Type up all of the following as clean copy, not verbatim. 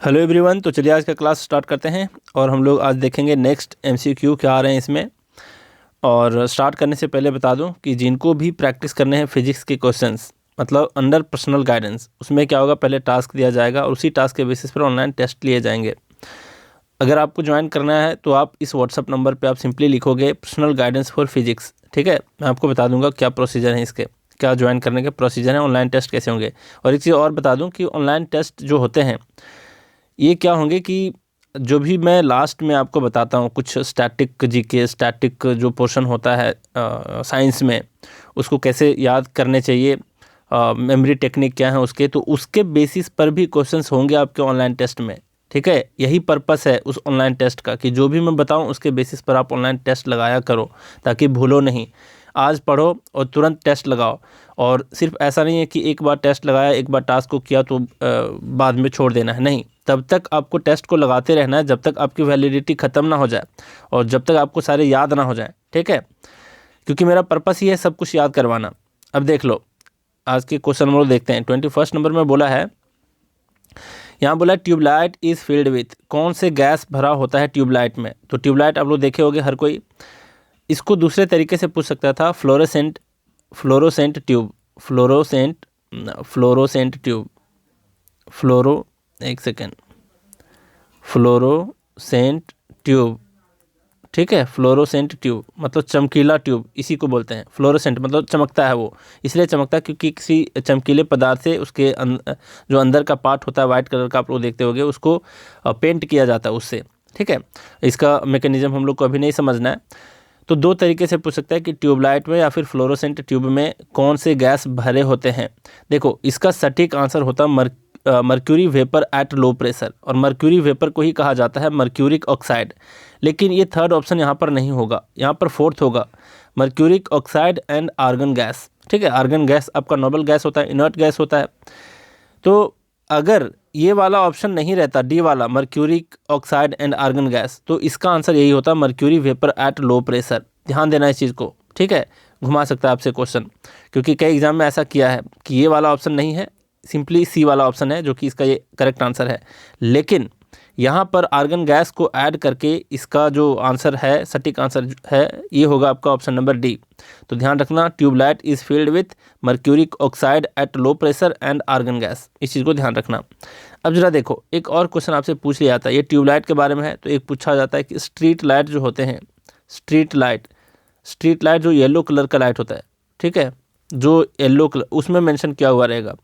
Hello everyone. तो चलिए आज का क्लास स्टार्ट करते हैं और हम लोग आज देखेंगे नेक्स्ट एमसीक्यू क्या आ रहे हैं इसमें। और स्टार्ट करने से पहले बता दूं कि जिनको भी प्रैक्टिस करने हैं फिजिक्स के क्वेश्चंस, मतलब अंडर पर्सनल गाइडेंस, उसमें क्या होगा, पहले टास्क दिया जाएगा और उसी टास्क के बेसिस पर ऑनलाइन टेस्ट लिए जाएंगे। अगर आपको ज्वाइन करना है तो आप इस व्हाट्सअप नंबर पर आप सिंपली लिखोगे पर्सनल गाइडेंस फॉर फिजिक्स, ठीक है। मैं आपको बता दूँगा क्या प्रोसीजर है इसके, क्या ज्वाइन करने के प्रोसीजर हैं, ऑनलाइन टेस्ट कैसे होंगे। और एक चीज़ और बता दूँ कि ऑनलाइन टेस्ट जो होते हैं ये क्या होंगे कि जो भी मैं लास्ट में आपको बताता हूँ, कुछ स्टैटिक जीके, स्टैटिक जो पोर्शन होता है साइंस में, उसको कैसे याद करने चाहिए, मेमोरी टेक्निक क्या है उसके, तो उसके बेसिस पर भी क्वेश्चंस होंगे आपके ऑनलाइन टेस्ट में, ठीक है। यही पर्पस है उस ऑनलाइन टेस्ट का कि जो भी मैं बताऊं उसके बेसिस पर आप ऑनलाइन टेस्ट लगाया करो ताकि भूलो नहीं। आज पढ़ो और तुरंत टेस्ट लगाओ। और सिर्फ ऐसा नहीं है कि एक बार टेस्ट लगाया, एक बार टास्क को किया तो बाद में छोड़ देना है, नहीं। तब तक आपको टेस्ट को लगाते रहना है जब तक आपकी वैलिडिटी ख़त्म ना हो जाए और जब तक आपको सारे याद ना हो जाए, ठीक है। क्योंकि मेरा पर्पस ही है सब कुछ याद करवाना। अब देख लो आज के क्वेश्चन हम लोग देखते हैं। 21 नंबर में बोला है, यहाँ बोला ट्यूबलाइट इज़ फिल्ड विथ, कौन से गैस भरा होता है ट्यूबलाइट में। तो ट्यूबलाइट आप लोग देखे होंगे हर कोई। इसको दूसरे तरीके से पूछ सकता था, fluorescent tube, fluorescent tube, fluorescent tube, ठीक है। फ्लोरोसेंट ट्यूब मतलब चमकीला ट्यूब, इसी को बोलते हैं। फ्लोरोसेंट मतलब चमकता है, वो इसलिए चमकता है क्योंकि किसी चमकीले पदार्थ से उसके जो अंदर का पार्ट होता है वाइट कलर का, आप लोग देखते होंगे, उसको पेंट किया जाता है उससे, ठीक है। इसका मैकेनिज्म हम लोग को अभी नहीं समझना है। तो दो तरीके से पूछ सकता है कि ट्यूबलाइट में या फिर फ्लोरोसेंट ट्यूब में कौन से गैस भरे होते हैं। देखो इसका सटीक आंसर होता mercury vapour at low pressure, और मर्क्यूरी वेपर को ही कहा जाता है मर्क्यूरिक ऑक्साइड। लेकिन ये थर्ड ऑप्शन यहाँ पर नहीं होगा, यहाँ पर फोर्थ होगा, mercuric oxide and argon gas, ठीक है। आर्गन गैस आपका नोबल गैस होता है, इनर्ट गैस होता है। तो अगर ये वाला ऑप्शन नहीं रहता, डी वाला mercuric oxide and argon gas, तो इसका आंसर यही होता mercury vapour at low pressure. ध्यान देना इस चीज़ को, ठीक है। घुमा सकता है आपसे क्वेश्चन, क्योंकि कई एग्जाम में ऐसा किया है कि ये वाला ऑप्शन नहीं है, सिंपली सी वाला ऑप्शन है जो कि इसका ये करेक्ट आंसर है। लेकिन यहाँ पर आर्गन गैस को ऐड करके इसका जो आंसर है, सटीक आंसर है, ये होगा आपका ऑप्शन नंबर डी। तो ध्यान रखना, tubelight is filled with mercuric oxide at low pressure and argon gas, इस चीज़ को ध्यान रखना। अब जरा देखो, एक और क्वेश्चन आपसे पूछ लिया जाता है, ये ट्यूबलाइट के बारे में है। तो एक पूछा जाता है कि स्ट्रीट लाइट जो होते हैं, स्ट्रीट लाइट जो येलो कलर का लाइट होता है, ठीक है, जो येलो कलर उसमें मेंशन किया हुआ रहेगा,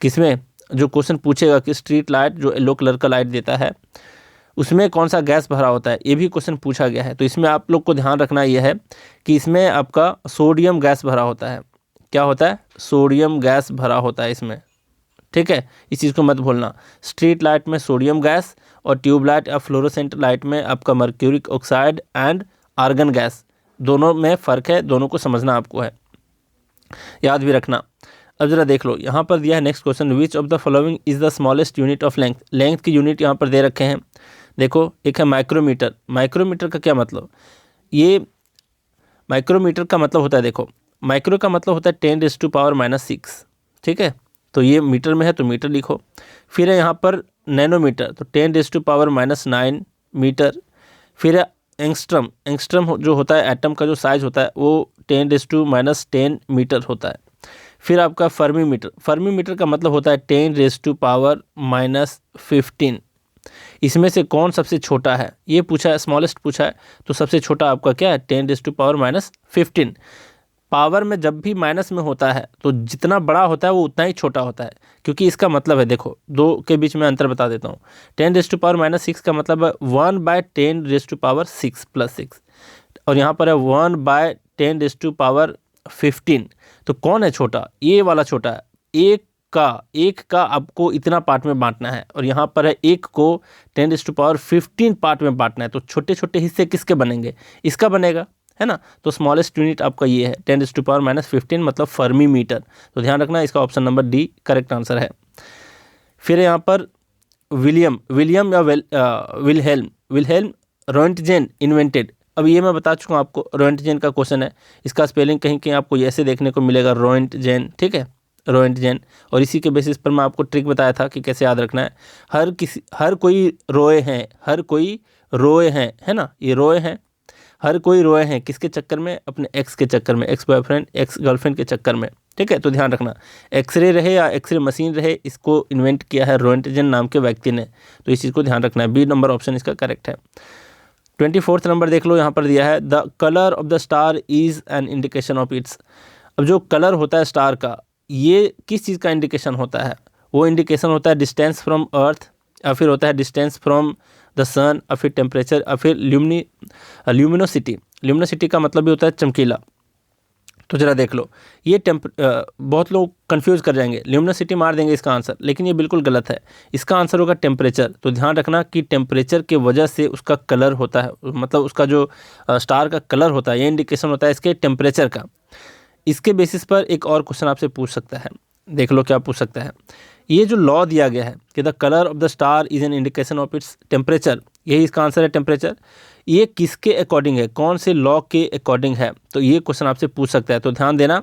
किसमें, जो क्वेश्चन पूछेगा कि स्ट्रीट लाइट जो येलो कलर का लाइट देता है उसमें कौन सा गैस भरा होता है, ये भी क्वेश्चन पूछा गया है। तो इसमें आप लोग को ध्यान रखना ये है कि इसमें आपका सोडियम गैस भरा होता है। क्या होता है? सोडियम गैस भरा होता है इसमें, ठीक है। इस चीज़ को मत भूलना, स्ट्रीट लाइट में सोडियम गैस और ट्यूबलाइट या फ्लोरोसेंट लाइट में आपका mercuric oxide and argon gas, दोनों में फ़र्क है, दोनों को समझना आपको है, याद भी रखना। अब जरा देख लो, यहाँ पर दिया है next question, which of the following is the smallest unit of length. Length की यूनिट यहाँ पर दे रखे हैं। देखो एक है माइक्रोमीटर। माइक्रोमीटर का क्या मतलब, ये माइक्रोमीटर का मतलब होता है, देखो माइक्रो का मतलब होता है 10⁻⁻⁶, ठीक है। तो ये मीटर में है तो मीटर लिखो। फिर है यहाँ पर नैनोमीटर, तो 10⁻⁹ मीटर। फिर है एंगस्ट्रम, एंगस्ट्रम जो होता है एटम का जो साइज होता है वो 10⁻10 मीटर होता है। फिर आपका फर्मीमीटर, फर्मीमीटर का मतलब होता है 10⁻⁻15। इसमें से कौन सबसे छोटा है, ये पूछा है, स्मॉलेस्ट पूछा है, तो सबसे छोटा आपका क्या है, 10⁻⁻15। पावर में जब भी माइनस में होता है तो जितना बड़ा होता है वो उतना ही छोटा होता है, क्योंकि इसका मतलब है, देखो दो के बीच में अंतर बता देता हूँ। 10⁻⁻6 का मतलब है 1/10⁻6 + 6, और यहाँ पर है 1/10⁻15। तो कौन है छोटा, ये वाला छोटा है। एक का आपको इतना पार्ट में बांटना है, और यहाँ पर है एक को 10⁻15 पार्ट में बांटना है। तो छोटे छोटे हिस्से किसके बनेंगे, इसका बनेगा, है ना। तो स्मॉलेस्ट यूनिट आपका ये है 10⁻⁻15 मतलब फर्मीमीटर। तो ध्यान रखना, इसका option number D correct answer है। फिर यहाँ पर विलियम या विलहेल्म रोएंटजेन इन्वेंटेड। अब ये मैं बता चुका हूँ आपको, रोएंटजेन का क्वेश्चन है, इसका स्पेलिंग कहीं कहीं आपको ऐसे देखने को मिलेगा, रोएंटजेन, ठीक है। रो एंटीजन। और इसी के बेसिस पर मैं आपको ट्रिक बताया था कि कैसे याद रखना है। हर कोई रोए हैं, हर कोई रोए हैं, है ना, ये रोए हैं, हर कोई रोए हैं किसके चक्कर में, अपने एक्स के चक्कर में, एक्स बॉयफ्रेंड एक्स गर्लफ्रेंड के चक्कर में, ठीक है। तो ध्यान रखना, एक्सरे रहे या एक्सरे मशीन रहे, इसको इन्वेंट किया है रो एंटीजन नाम के व्यक्ति ने, तो इस चीज़ को ध्यान रखना है। बी नंबर ऑप्शन इसका करेक्ट है। 24 नंबर देख लो, यहाँ पर दिया है the colour of the star is an indication of it's. अब जो कलर होता है स्टार का, ये किस चीज़ का इंडिकेशन होता है? वो इंडिकेशन होता है डिस्टेंस फ्रॉम अर्थ, या फिर होता है डिस्टेंस फ्रॉम द सन, या फिर टेम्परेचर, या फिर ल्यूमिनोसिटी। ल्यूमिनोसिटी का मतलब भी होता है चमकीला। तो जरा देख लो, ये बहुत लोग कंफ्यूज कर जाएंगे, ल्यूमिनोसिटी मार देंगे इसका आंसर, लेकिन ये बिल्कुल गलत है। इसका आंसर होगा टेम्परेचर। तो ध्यान रखना कि टेम्परेचर के वजह से उसका कलर होता है, मतलब उसका जो स्टार का कलर होता है, ये इंडिकेशन होता है इसके टेम्परेचर का। इसके बेसिस पर एक और क्वेश्चन आपसे पूछ सकता है, देख लो क्या पूछ सकता है। ये जो लॉ दिया गया है कि the colour of the star is an indication of its temperature, यही इसका आंसर है टेम्परेचर। ये किसके अकॉर्डिंग है, कौन से लॉ के अकॉर्डिंग है? तो ये क्वेश्चन आपसे पूछ सकता है। तो ध्यान देना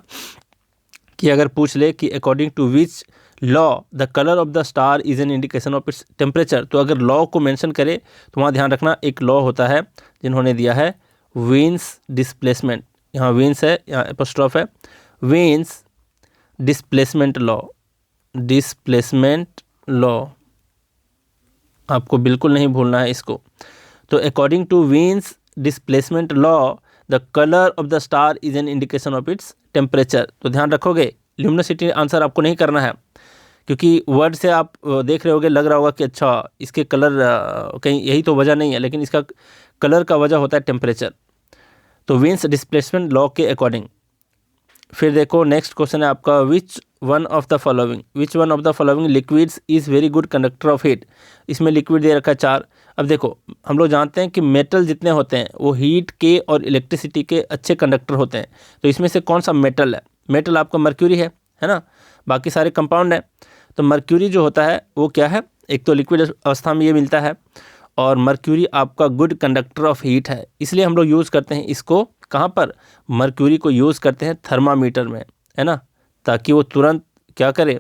कि अगर पूछ ले कि according to which law the colour of the star is an indication of its temperature, तो अगर लॉ को मेंशन करे तो वहाँ ध्यान रखना एक लॉ होता है जिन्होंने दिया है वीन्स डिस्प्लेसमेंट। यहाँ वीन्स है, यहाँ एपोस्ट्रोफ है, Wien's displacement law. Displacement law आपको बिल्कुल नहीं भूलना है इसको। तो according to Wien's displacement law the colour of the star is an indication of its temperature. तो ध्यान रखोगे, ल्यूमिनोसिटी आंसर आपको नहीं करना है, क्योंकि वर्ड से आप देख रहे होगे, लग रहा होगा कि अच्छा इसके कलर कहीं यही तो वजह नहीं है, लेकिन इसका कलर का वजह होता है टेम्परेचर। तो वीन्स डिस्प्लेसमेंट लॉ के अकॉर्डिंग। फिर देखो नेक्स्ट क्वेश्चन है आपका, which one of the following liquids is very good conductor of heat. इसमें लिक्विड दे रखा है 4। अब देखो, हम लोग जानते हैं कि मेटल जितने होते हैं वो हीट के और इलेक्ट्रिसिटी के अच्छे कंडक्टर होते हैं। तो इसमें से कौन सा मेटल है? मेटल आपका मर्क्यूरी है ना, बाकी सारे कंपाउंड है। तो मर्क्यूरी जो होता है वो क्या है, एक तो लिक्विड अवस्था में ये मिलता है, और मर्क्यूरी आपका गुड कंडक्टर ऑफ हीट है। इसलिए हम लोग यूज़ करते हैं इसको कहाँ पर, मर्क्यूरी को यूज़ करते हैं थर्मामीटर में, है ना, ताकि वो तुरंत क्या करे,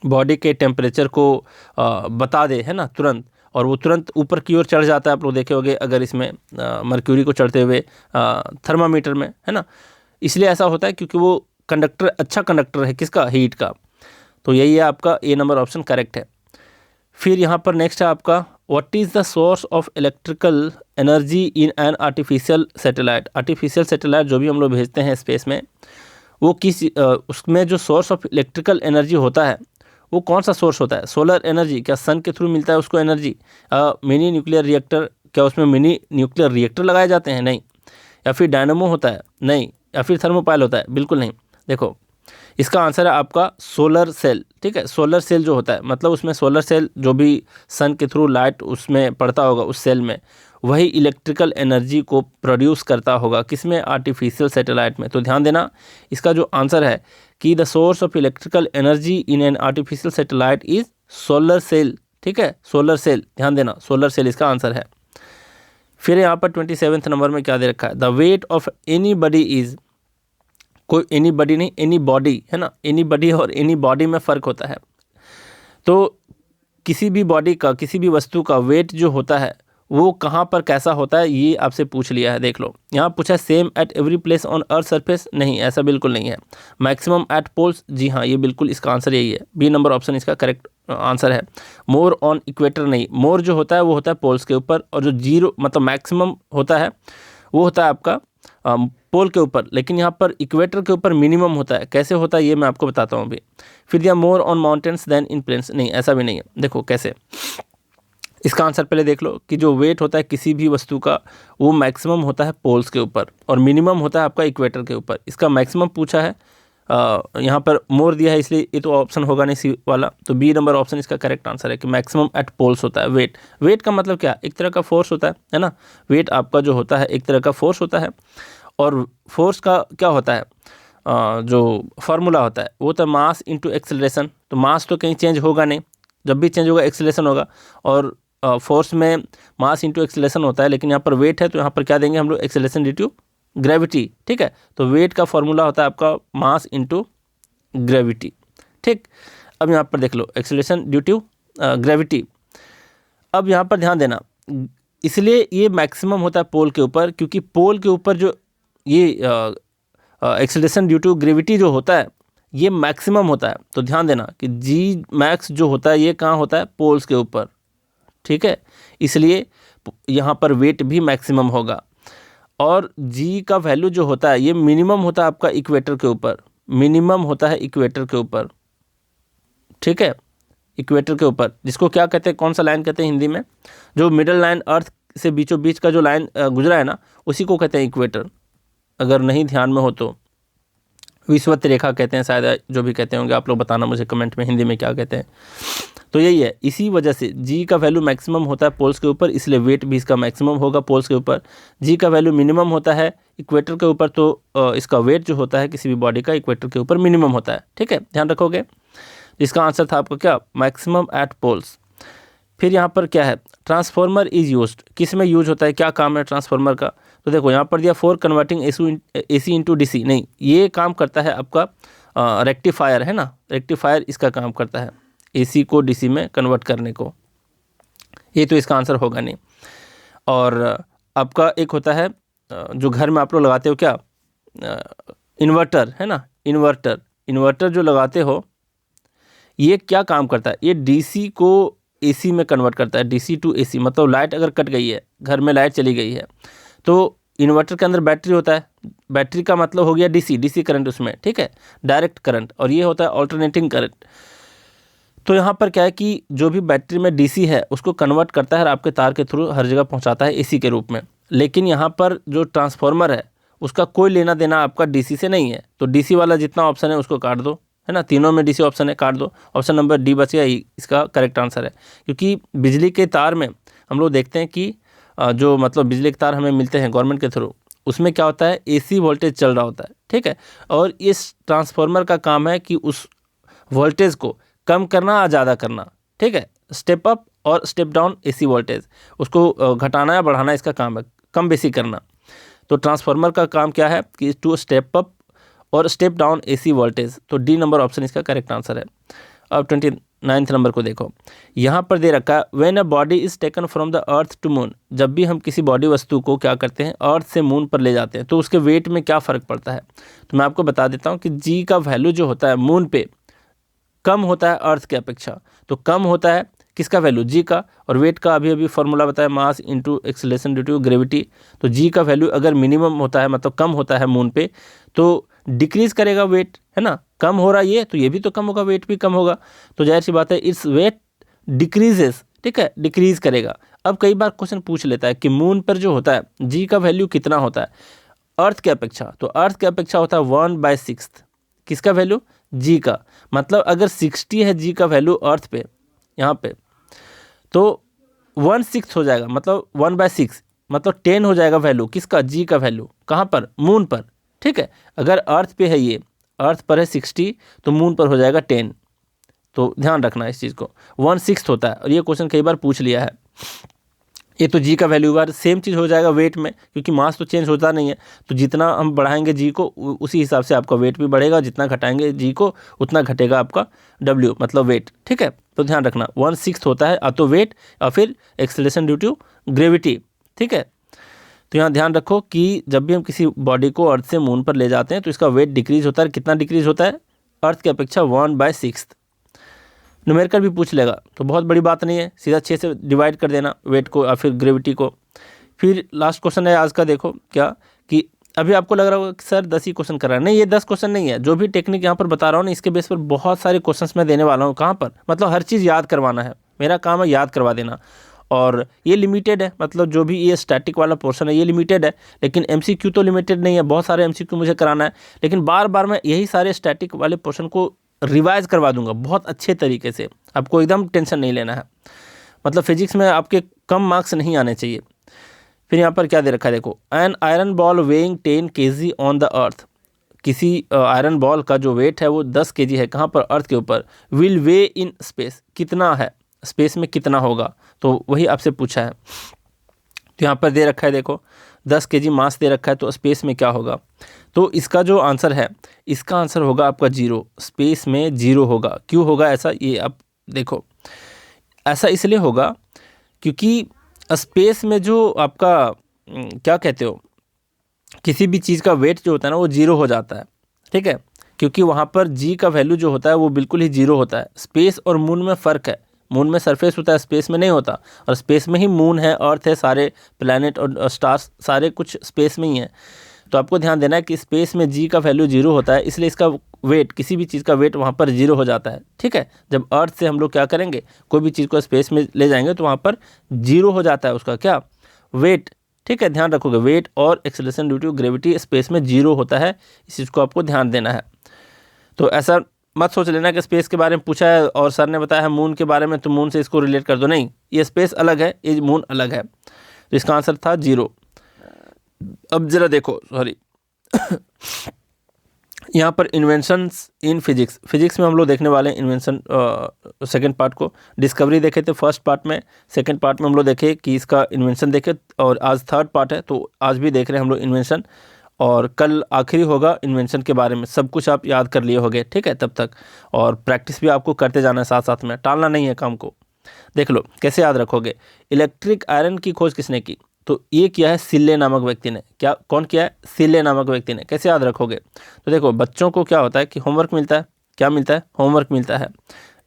बॉडी के टेम्परेचर को बता दे, है ना, तुरंत, और वो तुरंत ऊपर की ओर चढ़ जाता है। आप लोग देखे होंगे अगर इसमें मर्क्यूरी को चढ़ते हुए थर्मामीटर में, है ना। इसलिए ऐसा होता है क्योंकि वो कंडक्टर, अच्छा कंडक्टर है किसका, हीट का। तो यही है आपका ए नंबर ऑप्शन करेक्ट है। फिर यहाँ पर नेक्स्ट है आपका, what is the source of electrical energy in an artificial satellite. Artificial satellite जो भी हम लोग भेजते हैं स्पेस में, वो किस उसमें जो सोर्स ऑफ इलेक्ट्रिकल एनर्जी होता है वो कौन सा सोर्स होता है? सोलर एनर्जी, क्या सन के थ्रू मिलता है उसको एनर्जी? मिनी न्यूक्लियर रिएक्टर, क्या उसमें मिनी न्यूक्लियर रिएक्टर लगाए जाते हैं? नहीं। या फिर डायनामो होता है? नहीं। या फिर थर्मोपाइल होता है? बिल्कुल नहीं। देखो, इसका आंसर है आपका सोलर सेल, ठीक है। सोलर सेल जो होता है, मतलब उसमें सोलर सेल जो भी सन के थ्रू लाइट उसमें पड़ता होगा उस सेल में, वही इलेक्ट्रिकल एनर्जी को प्रोड्यूस करता होगा, किसमें, आर्टिफिशियल सैटेलाइट में। तो ध्यान देना, इसका जो आंसर है कि the source of electrical energy in an artificial satellite is solar cell, ठीक है, सोलर सेल। ध्यान देना, सोलर सेल इसका आंसर है। फिर यहाँ पर 27 नंबर में क्या दे रखा है, the weight of any body is, कोई एनी बडी नहीं, एनी बॉडी, है ना, एनी बडी और एनी बॉडी में फ़र्क होता है। तो किसी भी बॉडी का, किसी भी वस्तु का वेट जो होता है वो कहाँ पर कैसा होता है, ये आपसे पूछ लिया है। देख लो, यहाँ पूछा है same at every place on earth surface, नहीं, ऐसा बिल्कुल नहीं है। मैक्सिमम एट पोल्स, जी हाँ, ये बिल्कुल इसका आंसर यही है, बी नंबर ऑप्शन इसका करेक्ट आंसर है। मोर ऑन इक्वेटर, नहीं, मोर जो होता है वो होता है पोल्स के ऊपर, और जो जीरो मतलब मैक्सिमम होता है वो होता है आपका पोल के ऊपर, लेकिन यहाँ पर इक्वेटर के ऊपर मिनिमम होता है। कैसे होता है ये मैं आपको बताता हूँ अभी। फिर दिया more on mountains than in plains, नहीं, ऐसा भी नहीं है। देखो कैसे, इसका आंसर पहले देख लो कि जो वेट होता है किसी भी वस्तु का वो मैक्सिमम होता है पोल्स के ऊपर और मिनिमम होता है आपका इक्वेटर के ऊपर। इसका मैक्सिमम पूछा है, यहाँ पर मोर दिया है, इसलिए ये तो ऑप्शन होगा नहीं सी वाला। तो बी नंबर ऑप्शन इसका करेक्ट आंसर है कि मैक्सिमम एट पोल्स होता है वेट। वेट का मतलब क्या, एक तरह का फोर्स होता है ना। वेट आपका जो होता है एक तरह का फोर्स होता है, और फोर्स का क्या होता है, जो फार्मूला होता है वो तो मास इंटू एक्सेलरेशन। तो मास तो कहीं चेंज होगा नहीं, जब भी चेंज होगा एक्सेलरेशन होगा, और फोर्स में मास इंटू एक्सेलरेशन होता है, लेकिन यहाँ पर वेट है तो यहाँ पर क्या देंगे हम लोग, एक्सेलरेशन ड्यू टू ग्रेविटी, ठीक है। तो वेट का फॉर्मूला होता है आपका मास इंटू ग्रेविटी। ठीक, अब यहाँ पर देख लो एक्सेलरेशन ड्यू टू ग्रेविटी। अब यहाँ पर ध्यान देना, इसलिए ये मैक्सिमम होता है पोल के ऊपर, क्योंकि पोल के ऊपर जो ये एक्सेलरेशन ड्यू टू ग्रेविटी जो होता है ये मैक्सिमम होता है। तो ध्यान देना कि जी मैक्स जो होता है ये कहाँ होता है, पोल्स के ऊपर। ठीक है, इसलिए यहाँ पर वेट भी मैक्सिमम होगा। और जी का वैल्यू जो होता है ये मिनिमम होता है आपका इक्वेटर के ऊपर, मिनिमम होता है इक्वेटर के ऊपर। ठीक है, इक्वेटर के ऊपर, जिसको क्या कहते हैं, कौन सा लाइन कहते हैं हिंदी में, जो मिडल लाइन अर्थ से बीचों बीच का जो लाइन गुजरा है ना, उसी को कहते हैं इक्वेटर। अगर नहीं ध्यान में हो तो विषुवत रेखा कहते हैं शायद, जो भी कहते होंगे आप लोग बताना मुझे कमेंट में हिंदी में क्या कहते हैं। तो यही है, इसी वजह से जी का वैल्यू मैक्सिमम होता है पोल्स के ऊपर, इसलिए वेट भी इसका मैक्सिमम होगा पोल्स के ऊपर। जी का वैल्यू मिनिमम होता है इक्वेटर के ऊपर, तो इसका वेट जो होता है किसी भी बॉडी का इक्वेटर के ऊपर मिनिमम होता है। ठीक है, ध्यान रखोगे। इसका आंसर था आपका क्या, मैक्सिमम एट पोल्स। फिर यहाँ पर क्या है, ट्रांसफार्मर इज यूज्ड, किस में यूज होता है, क्या काम है ट्रांसफार्मर का। तो देखो यहाँ पर दिया for converting AC into DC, नहीं, ये काम करता है आपका रेक्टिफायर है ना, रेक्टिफायर इसका काम करता है AC को DC में कन्वर्ट करने को। ये तो इसका आंसर होगा नहीं। और आपका एक होता है जो घर में आप लोग लगाते हो क्या, इन्वर्टर है ना, इन्वर्टर जो लगाते हो ये क्या काम करता है, ये DC को AC में कन्वर्ट करता है, DC टू AC। मतलब लाइट अगर कट गई है, घर में लाइट चली गई है, तो इन्वर्टर के अंदर बैटरी होता है, बैटरी का मतलब हो गया DC करंट उसमें। ठीक है, डायरेक्ट करंट, और ये होता है ऑल्टरनेटिंग करंट। तो यहाँ पर क्या है कि जो भी बैटरी में DC है उसको कन्वर्ट करता है और आपके तार के थ्रू हर जगह पहुँचाता है AC के रूप में। लेकिन यहाँ पर जो ट्रांसफार्मर है उसका कोई लेना देना आपका DC से नहीं है। तो DC वाला जितना ऑप्शन है उसको काट दो, है ना, तीनों में DC ऑप्शन है, काट दो। ऑप्शन नंबर डी बच गया, इसका करेक्ट आंसर है। क्योंकि बिजली के तार में हम लोग देखते हैं कि जो मतलब बिजली के तार हमें मिलते हैं गवर्नमेंट के थ्रू, उसमें क्या होता है, AC वोल्टेज चल रहा होता है। ठीक है, और इस ट्रांसफार्मर का काम है कि उस वोल्टेज को कम करना या ज़्यादा करना। ठीक है, स्टेप अप और स्टेप डाउन AC वोल्टेज, उसको घटाना या बढ़ाना इसका काम है, कम बेसी करना। तो ट्रांसफार्मर का काम क्या है कि टू स्टेप अप और स्टेप डाउन AC वोल्टेज। तो डी नंबर ऑप्शन इसका करेक्ट आंसर है। अब 29 नंबर को देखो, यहाँ पर दे रखा है when a body is taken from the earth to moon. जब भी हम किसी बॉडी वस्तु को क्या करते हैं, अर्थ से मून पर ले जाते हैं, तो उसके वेट में क्या फ़र्क पड़ता है। तो मैं आपको बता देता हूँ कि जी का वैल्यू जो होता है मून पे कम होता है अर्थ के अपेक्षा। तो कम होता है किसका वैल्यू, जी का। और वेट का अभी फॉर्मूला बताया, mass into acceleration due to gravity. तो जी का वैल्यू अगर मिनिमम होता है, मतलब कम होता है मून पे, तो डिक्रीज करेगा वेट, है ना, कम हो रहा है ये, तो ये भी तो कम होगा, वेट भी कम होगा। तो जाहिर सी बात है इट्स वेट डिक्रीजेस। ठीक है, डिक्रीज करेगा। अब कई बार क्वेश्चन पूछ लेता है कि मून पर जो होता है जी का वैल्यू कितना होता है अर्थ के अपेक्षा। तो अर्थ के अपेक्षा होता है 1/6। किसका वैल्यू, जी का। मतलब अगर 60 है जी का वैल्यू अर्थ पे, यहाँ पे, तो 1/6 हो जाएगा, मतलब 1/6 मतलब 10 हो जाएगा वैल्यू किसका, जी का वैल्यू। कहाँ पर, मून पर। ठीक है, अगर अर्थ पे है, ये अर्थ पर है 60, तो मून पर हो जाएगा 10। तो ध्यान रखना इस चीज़ को, 1/6 होता है। और ये क्वेश्चन कई बार पूछ लिया है। ये तो जी का वैल्यू बार सेम चीज़ हो जाएगा वेट में, क्योंकि मास तो चेंज होता नहीं है। तो जितना हम बढ़ाएंगे जी को उसी हिसाब से आपका वेट भी बढ़ेगा, जितना घटाएंगे जी को उतना घटेगा आपका डब्ल्यू मतलब वेट। ठीक है, तो ध्यान रखना 1/6 होता है या तो वेट या फिर एक्सेलरेशन ड्यू टू ग्रेविटी। ठीक है, तो यहाँ ध्यान रखो कि जब भी हम किसी बॉडी को अर्थ से मून पर ले जाते हैं तो इसका वेट डिक्रीज होता है। कितना डिक्रीज होता है, अर्थ की अपेक्षा 1/6। न्यूमेरिकल भी पूछ लेगा तो बहुत बड़ी बात नहीं है, सीधा 6 से डिवाइड कर देना वेट को या फिर ग्रेविटी को। फिर लास्ट क्वेश्चन है आज का, देखो क्या कि अभी आपको लग रहा होगा कि सर 10 ही क्वेश्चन कर रहा है। नहीं, ये 10 क्वेश्चन नहीं है। जो भी टेक्निक यहाँ पर बता रहा हूँ ना, इसके बेस पर बहुत सारे क्वेश्चंस मैं देने वाला हूँ। कहाँ पर, मतलब हर चीज़ याद करवाना है, मेरा काम है याद करवा देना। और ये लिमिटेड है, मतलब जो भी ये स्टैटिक वाला पोर्शन है ये लिमिटेड है, लेकिन MCQ तो लिमिटेड नहीं है। बहुत सारे MCQ मुझे कराना है, लेकिन बार बार मैं यही सारे स्टैटिक वाले पोर्शन को रिवाइज करवा दूंगा बहुत अच्छे तरीके से। आपको एकदम टेंशन नहीं लेना है, मतलब फिजिक्स में आपके कम मार्क्स नहीं आने चाहिए। फिर यहाँ पर क्या दे रखा है, देखो an iron ball weighing 10 kg on the earth. किसी आयरन बॉल का जो वेट है वो 10 kg है, कहाँ पर, अर्थ के ऊपर। विल वे इन स्पेस, कितना है, स्पेस में कितना होगा, तो वही आपसे पूछा है। तो यहाँ पर दे रखा है, देखो 10 kg मास दे रखा है, तो स्पेस में क्या होगा। तो इसका जो आंसर है, इसका आंसर होगा आपका 0, स्पेस में 0 होगा। क्यों होगा ऐसा, ये आप देखो, ऐसा इसलिए होगा क्योंकि स्पेस में जो आपका क्या कहते हो, किसी भी चीज़ का वेट जो होता है ना वो 0 हो जाता है, ठीक है, क्योंकि वहाँ पर जी का वैल्यू जो होता है वो बिल्कुल ही 0 होता है। स्पेस और मून में फ़र्क है, मून में सरफेस होता है, स्पेस में नहीं होता, और स्पेस में ही मून है, अर्थ है, सारे प्लैनेट और स्टार्स सारे कुछ स्पेस में ही है। तो आपको ध्यान देना है कि स्पेस में जी का वैल्यू 0 होता है, इसलिए इसका वेट, किसी भी चीज़ का वेट वहाँ पर 0 हो जाता है, ठीक है। जब अर्थ से हम लोग क्या करेंगे, कोई भी चीज़ को स्पेस में ले जाएंगे तो वहाँ पर 0 हो जाता है उसका क्या, वेट, ठीक है, ध्यान रखोगे। वेट और acceleration due to gravity space में 0 होता है, इस चीज़ को आपको ध्यान देना है। तो ऐसा मत सोच लेना कि स्पेस के बारे में पूछा है और सर ने बताया है मून के बारे में तो मून से इसको रिलेट कर दो, नहीं, ये स्पेस अलग है, ये मून अलग है। तो इसका आंसर था 0। अब जरा देखो, सॉरी यहाँ पर इन्वेंशंस इन फिजिक्स, फिजिक्स में हम लोग देखने वाले हैं इन्वेंशन सेकंड पार्ट को। डिस्कवरी देखे थे फर्स्ट पार्ट में, सेकंड पार्ट में हम लोग देखे कि इसका इन्वेंशन देखे, और आज थर्ड पार्ट है तो आज भी देख रहे हैं हम लोग इन्वेंशन, और कल आखिरी होगा इन्वेंशन के बारे में। सब कुछ आप याद कर लिए होगे, ठीक है, तब तक, और प्रैक्टिस भी आपको करते जाना है साथ साथ में, टालना नहीं है काम को। देख लो कैसे याद रखोगे। इलेक्ट्रिक आयरन की खोज किसने की, तो ये किया है सिल्ले नामक व्यक्ति ने। क्या, कौन किया है, सिल्ले नामक व्यक्ति ने। कैसे याद रखोगे, तो देखो बच्चों को क्या होता है कि होमवर्क मिलता है, क्या मिलता है, होमवर्क मिलता है।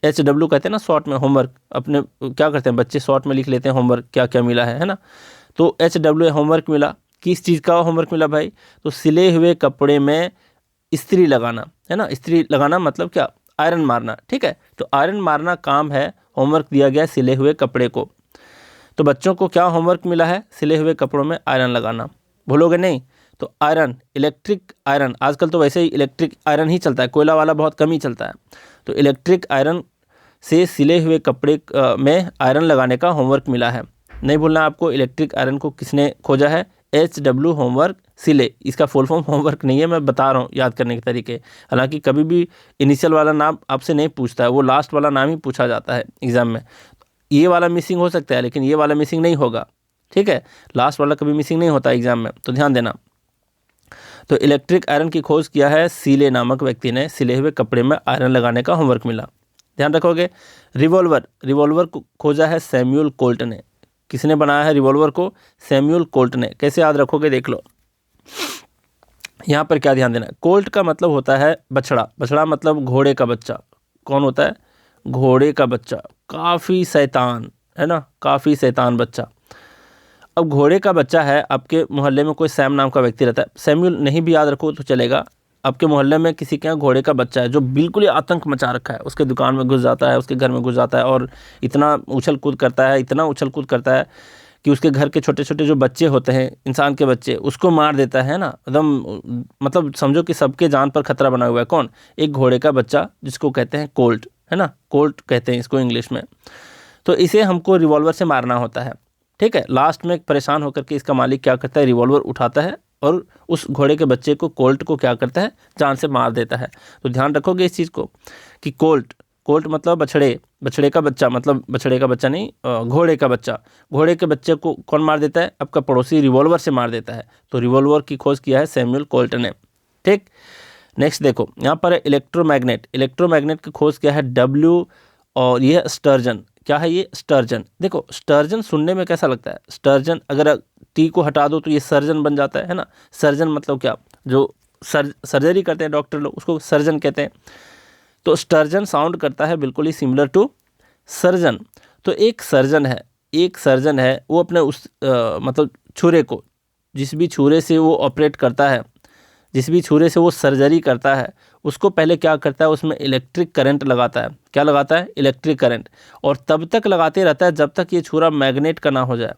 HW कहते हैं ना शॉर्ट में होमवर्क, अपने क्या करते हैं बच्चे शॉर्ट में लिख लेते हैं होमवर्क, क्या क्या मिला है ना। तो HW होमवर्क मिला, किस चीज़ का होमवर्क मिला भाई, तो सिले हुए कपड़े में इस्त्री लगाना, है ना। इस्त्री लगाना मतलब क्या, आयरन मारना, ठीक है। तो आयरन मारना काम है, होमवर्क दिया गया सिले हुए कपड़े को। तो बच्चों को क्या होमवर्क मिला है, सिले हुए कपड़ों में आयरन लगाना, भूलोगे नहीं। तो आयरन, इलेक्ट्रिक आयरन, आजकल तो वैसे ही इलेक्ट्रिक आयरन ही चलता है, कोयला वाला बहुत कम ही चलता है। तो इलेक्ट्रिक आयरन से सिले हुए कपड़े में आयरन लगाने का होमवर्क मिला है। नहीं भूलना आपको, इलेक्ट्रिक आयरन को किसने खोजा है, HW होमवर्क सिले। इसका फुल फॉर्म होमवर्क नहीं है, मैं बता रहा हूँ याद करने के तरीके। हालांकि कभी भी इनिशियल वाला नाम आपसे नहीं पूछता है, वो लास्ट वाला नाम ही पूछा जाता है एग्जाम में। ये वाला मिसिंग हो सकता है लेकिन ये वाला मिसिंग नहीं होगा, ठीक है, लास्ट वाला कभी मिसिंग नहीं होता एग्जाम में, तो ध्यान देना। तो इलेक्ट्रिक आयरन की खोज किया है सिले नामक व्यक्ति ने, सिले हुए कपड़े में आयरन लगाने का होमवर्क मिला, ध्यान रखोगे। रिवॉल्वर, रिवॉल्वर को खोजा है सैमुअल कोल्ट ने। किसने बनाया है रिवॉल्वर को, सैमुअल कोल्ट ने। कैसे याद रखोगे, देख लो यहाँ पर क्या ध्यान देना है। कोल्ट का मतलब होता है बछड़ा, बछड़ा मतलब घोड़े का बच्चा। कौन होता है, घोड़े का बच्चा, काफ़ी शैतान, है ना, काफ़ी शैतान बच्चा। अब घोड़े का बच्चा है, आपके मोहल्ले में कोई सैम नाम का व्यक्ति रहता है, सैमुअल नहीं भी याद रखो तो चलेगा। आपके मोहल्ले में किसी के यहाँ घोड़े का बच्चा है जो बिल्कुल ही आतंक मचा रखा है, उसके दुकान में घुस जाता है, उसके घर में घुस जाता है और इतना उछल कूद करता है, इतना उछल कूद करता है कि उसके घर के छोटे छोटे जो बच्चे होते हैं, इंसान के बच्चे, उसको मार देता है ना, एकदम मतलब समझो कि सबके जान पर खतरा बना हुआ है। कौन, एक घोड़े का बच्चा जिसको कहते हैं कोल्ट, है ना, कोल्ट कहते हैं इसको इंग्लिश में। तो इसे हमको रिवॉल्वर से मारना होता है, ठीक है। लास्ट में परेशान होकर के इसका मालिक क्या करता है, रिवॉल्वर उठाता है और उस घोड़े के बच्चे को, कोल्ट को क्या करता है, जान से मार देता है। तो ध्यान रखोगे इस चीज़ को कि कोल्ट, कोल्ट मतलब बछड़े, बछड़े का बच्चा, मतलब बछड़े का बच्चा नहीं, घोड़े का बच्चा। घोड़े के बच्चे को कौन मार देता है, आपका पड़ोसी रिवॉल्वर से मार देता है। तो रिवॉल्वर की खोज किया है सैमुअल कोल्ट ने, ठीक। नेक्स्ट देखो यहाँ पर इलेक्ट्रोमैग्नेट, इलेक्ट्रोमैग्नेट की खोज किया है W, और ये स्टर्जन। क्या है ये, स्टर्जन। देखो स्टर्जन सुनने में कैसा लगता है, स्टर्जन अगर टी को हटा दो तो ये सर्जन बन जाता है ना। सर्जन मतलब क्या, जो सर्जरी करते हैं डॉक्टर लोग, उसको सर्जन कहते हैं। तो स्टर्जन साउंड करता है बिल्कुल ही सिमिलर टू सर्जन। तो एक सर्जन है, एक सर्जन है, वो अपने उस मतलब छुरे को, जिस भी छुरे से वो ऑपरेट करता है, जिस भी छुरे से वो सर्जरी करता है, उसको पहले क्या करता है, उसमें इलेक्ट्रिक करंट लगाता है। क्या लगाता है, इलेक्ट्रिक करंट। और तब तक लगाते रहता है जब तक ये छुरा मैग्नेट का ना हो जाए,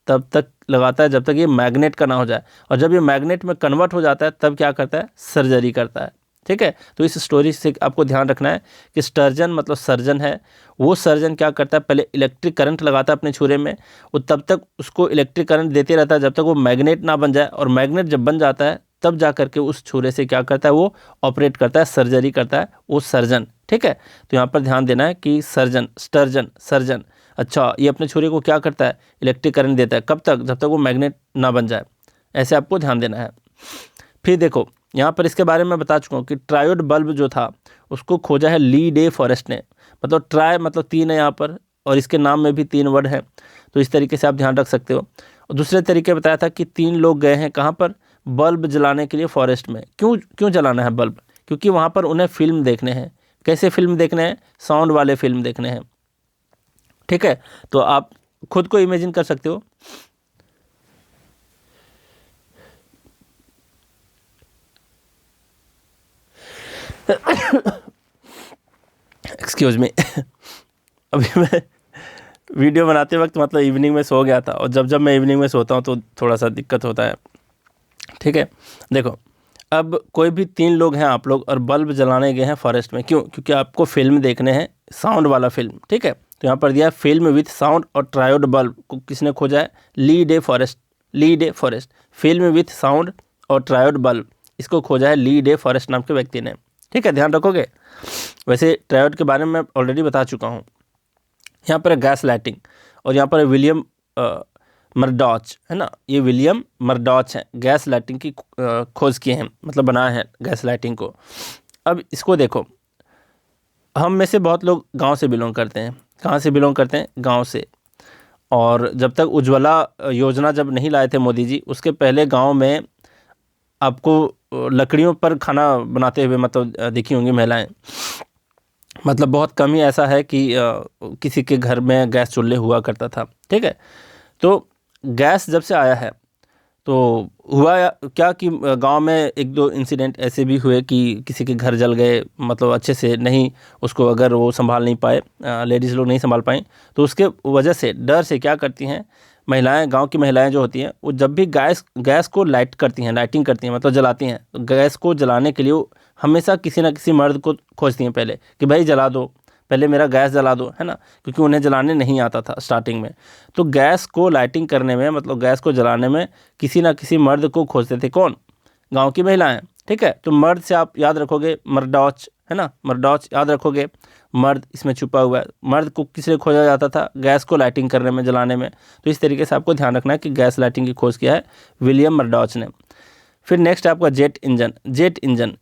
तब तक लगाता है जब तक ये मैग्नेट का ना हो जाए। और जब ये मैग्नेट में कन्वर्ट हो जाता है तब क्या करता है, सर्जरी करता है, ठीक है। तो इस स्टोरी से आपको ध्यान रखना है कि स्टर्जन मतलब सर्जन है। वो सर्जन क्या करता है, पहले इलेक्ट्रिक करंट लगाता है अपने छुरे में, वो तब तक उसको इलेक्ट्रिक करंट देते रहता है जब तक वो मैग्नेट ना बन जाए। और मैग्नेट जब बन जाता है तब जा करके उस छुरे से क्या करता है, वो ऑपरेट करता है, सर्जरी करता है वो सर्जन, ठीक है। तो यहाँ पर ध्यान देना है कि सर्जन, स्टर्जन, सर्जन। अच्छा, ये अपने छुरे को क्या करता है, इलेक्ट्रिक करंट देता है। कब तक, जब तक वो मैग्नेट ना बन जाए, ऐसे आपको ध्यान देना है। फिर देखो यहाँ पर इसके बारे में बता चुका हूँ कि ट्रायोड बल्ब जो था उसको खोजा है ली डे फॉरेस्ट ने। मतलब ट्राई मतलब 3 है यहाँ पर, और इसके नाम में भी 3 वर्ड हैं, तो इस तरीके से आप ध्यान रख सकते हो। और दूसरे तरीके बताया था कि 3 लोग गए हैं कहाँ पर, बल्ब जलाने के लिए फॉरेस्ट में। क्यों जलाना है बल्ब? क्योंकि वहाँ पर उन्हें फिल्म देखने हैं। कैसे फिल्म देखने हैं? साउंड वाले फिल्म देखने हैं। ठीक है, तो आप खुद को इमेजिन कर सकते हो। Excuse me. अभी मैं वीडियो बनाते वक्त मतलब इवनिंग में सो गया था, और जब मैं इवनिंग में सोता हूँ तो थोड़ा सा दिक्कत होता है। ठीक है, देखो अब कोई भी 3 लोग हैं आप लोग, और बल्ब जलाने गए हैं फॉरेस्ट में। क्यों? क्योंकि आपको फिल्म देखने हैं, साउंड वाला फिल्म। ठीक है, तो यहाँ पर दिया है फिल्म विथ साउंड और ट्रायोड बल्ब को किसने खोजा है? Lee De Forest. Lee De Forest, film with sound और ट्रायोड बल्ब, इसको खोजा है ली डे फॉरेस्ट नाम के व्यक्ति ने। ठीक है, ध्यान रखोगे। वैसे ट्रायोड के बारे में मैं ऑलरेडी बता चुका हूँ। यहाँ पर गैस लाइटिंग, और यहाँ पर विलियम मर्डॉच है ना, ये विलियम मर्डॉच हैं, गैस लाइटिंग की खोज किए हैं, मतलब बनाए हैं गैस लाइटिंग को। अब इसको देखो, हम में से बहुत लोग गांव से बिलोंग करते हैं। कहाँ से बिलोंग करते हैं? गांव से। और जब तक उज्ज्वला योजना जब नहीं लाए थे मोदी जी, उसके पहले गांव में आपको लकड़ियों पर खाना बनाते हुए मतलब देखी होंगी महिलाएं। मतलब बहुत कम ही ऐसा है कि किसी के घर में गैस चूल्हे हुआ करता था। ठीक है, तो गैस जब से आया है तो हुआ क्या कि गांव में 1-2 इंसिडेंट ऐसे भी हुए कि किसी के घर जल गए, मतलब अच्छे से नहीं, उसको अगर वो संभाल नहीं पाए, लेडीज़ लोग नहीं संभाल पाएँ, तो उसके वजह से डर से क्या करती हैं महिलाएं, गांव की महिलाएं जो होती हैं, वो जब भी गैस को लाइटिंग करती हैं, मतलब जलाती हैं, तो गैस को जलाने के लिए वो हमेशा किसी ना किसी मर्द को खोजती हैं पहले कि भाई जला दो, पहले मेरा गैस जला दो, है ना, क्योंकि उन्हें जलाने नहीं आता था स्टार्टिंग में। तो गैस को लाइटिंग करने में, मतलब गैस को जलाने में किसी ना किसी मर्द को खोजते थे। कौन? गांव की महिलाएं। ठीक है, तो मर्द से आप याद रखोगे मर्डॉच, है ना, मर्डॉच याद रखोगे, मर्द इसमें छुपा हुआ है। मर्द को किस लिए खोजा जाता था? गैस को लाइटिंग करने में, जलाने में। तो इस तरीके से आपको ध्यान रखना है कि गैस लाइटिंग की खोज किया है विलियम मर्डॉच ने। फिर नेक्स्ट है आपका जेट इंजन। जेट इंजन,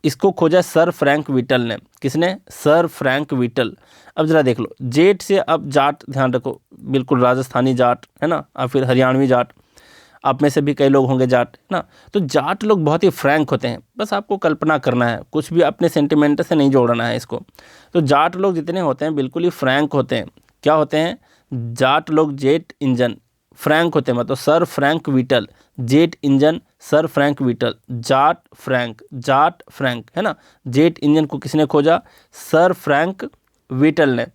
इसको खोजा सर फ्रैंक व्हिटल ने। किसने? Sir Frank Whittle. अब जरा देख लो, जेट से अब जाट ध्यान रखो, बिल्कुल राजस्थानी जाट, है ना, और फिर हरियाणवी जाट। आप में से भी कई लोग होंगे जाट, है ना। तो जाट लोग बहुत ही फ्रैंक होते हैं, बस आपको कल्पना करना है, कुछ भी अपने सेंटिमेंट से नहीं जोड़ना है इसको। तो जाट लोग जितने होते हैं बिल्कुल ही फ्रैंक होते हैं। क्या होते हैं? जाट लोग जेट इंजन फ्रैंक होते हैं, मतलब sir Frank Whittle, jet engine sir Frank Whittle, Jat Frank, है ना। जेट इंजन को किसने खोजा? सर फ्रैंक व्हिटल ने।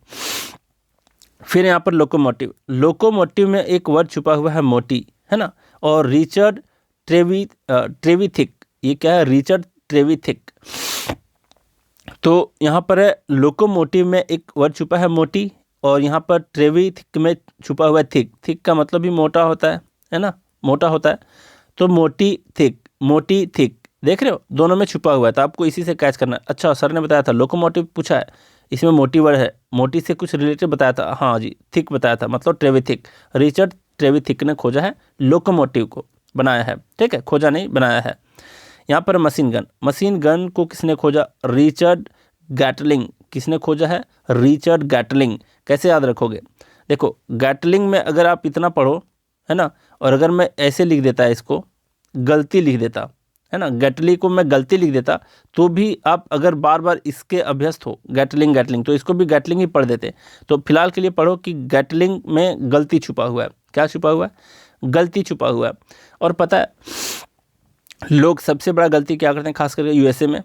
फिर यहाँ पर लोकोमोटिव। लोकोमोटिव में एक वर्ड छुपा हुआ है मोटी, है ना, और रिचर्ड ट्रेविथिक। ये क्या है? Richard Trevithick. तो यहाँ पर है लोकोमोटिव में एक वर्ड छुपा है मोटी, और यहाँ पर ट्रेविथिक में छुपा हुआ है थिक। थिक का मतलब भी मोटा होता है ना, मोटा होता है। तो मोटी थिक, देख रहे हो, दोनों में छुपा हुआ है, तो आपको इसी से कैच करना है। अच्छा, सर ने बताया था लोकोमोटिव पूछा है, इसमें मोटी वर्ड है, मोटी से कुछ रिलेटेड बताया था, हाँ जी, थिक बताया था, मतलब ट्रेविथिक। रिचर्ड ट्रेविथिक ने खोजा है लोकोमोटिव को, बनाया है। ठीक है, खोजा नहीं, बनाया है। यहाँ पर मशीन गन को किसने खोजा? Richard Gatling. किसने खोजा है? Richard Gatling. कैसे याद रखोगे? देखो, गैटलिंग में अगर आप इतना पढ़ो, है ना, और अगर मैं ऐसे लिख देता, इसको गलती लिख देता, है ना, गैटली को मैं गलती लिख देता, तो भी आप अगर बार बार इसके अभ्यस्त हो गैटलिंग, तो इसको भी गैटलिंग ही पढ़ देते। तो फिलहाल के लिए पढ़ो कि गैटलिंग में गलती छुपा हुआ है। क्या छुपा हुआ है? गलती छुपा हुआ है। और पता है लोग सबसे बड़ा गलती क्या करते हैं, खास करके यूएसए में?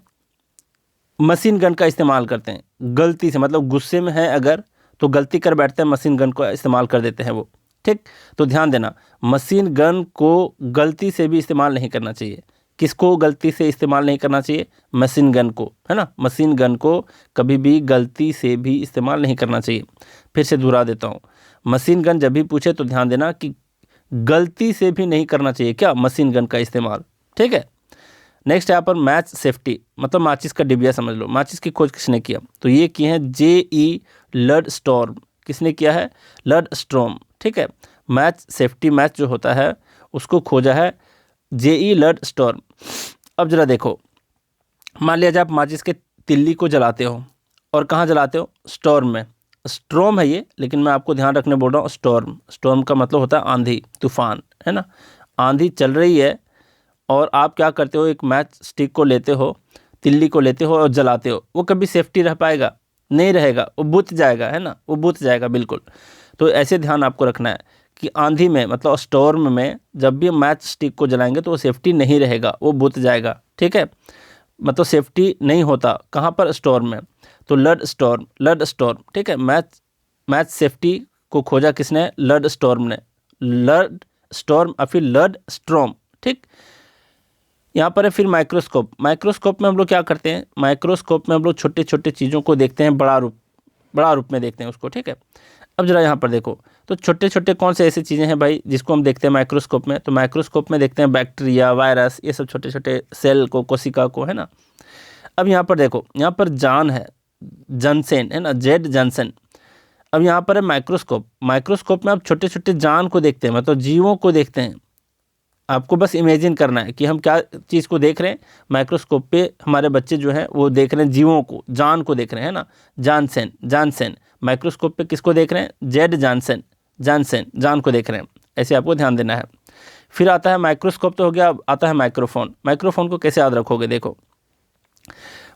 मशीन गन का इस्तेमाल करते हैं गलती से, मतलब गुस्से में है अगर, तो गलती कर बैठते हैं, मशीन गन को इस्तेमाल कर देते हैं वो। ठीक, तो ध्यान देना, मशीन गन को गलती से भी इस्तेमाल नहीं करना चाहिए। किसको गलती से इस्तेमाल नहीं करना चाहिए? मशीन गन को, है ना, मशीन गन को कभी भी गलती से भी इस्तेमाल नहीं करना चाहिए। फिर से दोहरा देता हूँ, मशीन गन जब भी पूछे तो ध्यान देना कि गलती से भी नहीं करना चाहिए क्या? मशीन गन का इस्तेमाल। ठीक है, नेक्स्ट यहाँ पर मैच सेफ्टी, मतलब माचिस का डिबिया समझ लो। माचिस की खोज किसने किया? तो ये किए हैं जे.ई. लडस्टॉर्म। किसने किया है? लडस्ट्रॉम। ठीक है, मैच सेफ्टी, मैच जो होता है उसको खोजा है जे.ई. लडस्टॉर्म। अब जरा देखो, मान लिया जाए आप माचिस के तिल्ली को जलाते हो, और कहाँ जलाते हो? स्टॉर्म में। स्ट्रॉम है ये, लेकिन मैं आपको ध्यान रखने बोल रहा हूँ स्टॉर्म। स्टॉर्म का मतलब होता है आंधी, तूफान, है ना। आंधी चल रही है और आप क्या करते हो, एक मैच स्टिक को लेते हो, तिल्ली को लेते हो और जलाते हो। वो कभी सेफ्टी रह पाएगा? नहीं रहेगा, वो बुझ जाएगा, है ना, वो बुझ जाएगा बिल्कुल। तो ऐसे ध्यान आपको रखना है कि आंधी में मतलब स्टॉर्म में जब भी मैच स्टिक को जलाएंगे तो वो सेफ्टी नहीं रहेगा, वो बुझ जाएगा, ठीक है। मतलब सेफ्टी नहीं होता कहाँ पर? स्टॉर्म में। तो लड स्टॉर्म, ठीक है। मैच सेफ्टी को खोजा किसने? लड स्टॉर्म ने। लड स्टॉर्म और फिर लड स्ट्रॉम, ठीक। यहाँ पर है फिर माइक्रोस्कोप। माइक्रोस्कोप में हम लोग क्या करते हैं? माइक्रोस्कोप में हम लोग छोटे छोटे चीज़ों को देखते हैं, बड़ा रूप में देखते हैं उसको, ठीक है। अब जरा यहाँ पर देखो, तो छोटे छोटे कौन से ऐसी चीज़ें हैं भाई जिसको हम देखते हैं माइक्रोस्कोप में? तो माइक्रोस्कोप में देखते हैं बैक्टीरिया, वायरस, ये सब छोटे छोटे सेल को, कोशिका को, है ना। अब यहाँ पर देखो, यहाँ पर जान है, जॉनसन, है ना, जेड जॉनसन। अब यहाँ पर है माइक्रोस्कोप। माइक्रोस्कोप में आप छोटे छोटे जान को देखते हैं, मतलब जीवों को देखते हैं। आपको बस इमेजिन करना है कि हम क्या चीज़ को देख रहे हैं। माइक्रोस्कोप पे हमारे बच्चे जो हैं वो देख रहे हैं जीवों को, जान को देख रहे हैं, है ना। जॉनसन। माइक्रोस्कोप पे किसको देख रहे हैं? जेड जॉनसन, जान को देख रहे हैं। ऐसे आपको ध्यान देना है। फिर आता है माइक्रोस्कोप तो हो गया, अब आता है माइक्रोफोन। माइक्रोफोन को कैसे याद रखोगे? देखो,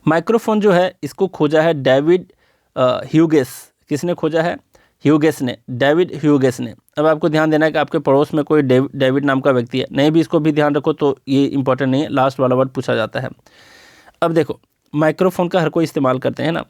माइक्रोफोन जो है इसको खोजा है डेविड ह्यूगेस। किसने खोजा है? ह्यूगेस ने, डेविड ह्यूगेस ने। अब आपको ध्यान देना है कि आपके पड़ोस में कोई डेविड नाम का व्यक्ति है, नहीं भी इसको भी ध्यान रखो, तो ये इंपॉर्टेंट नहीं है, लास्ट वाला वर्ड पूछा जाता है। अब देखो, माइक्रोफोन का हर कोई इस्तेमाल करते हैं ना।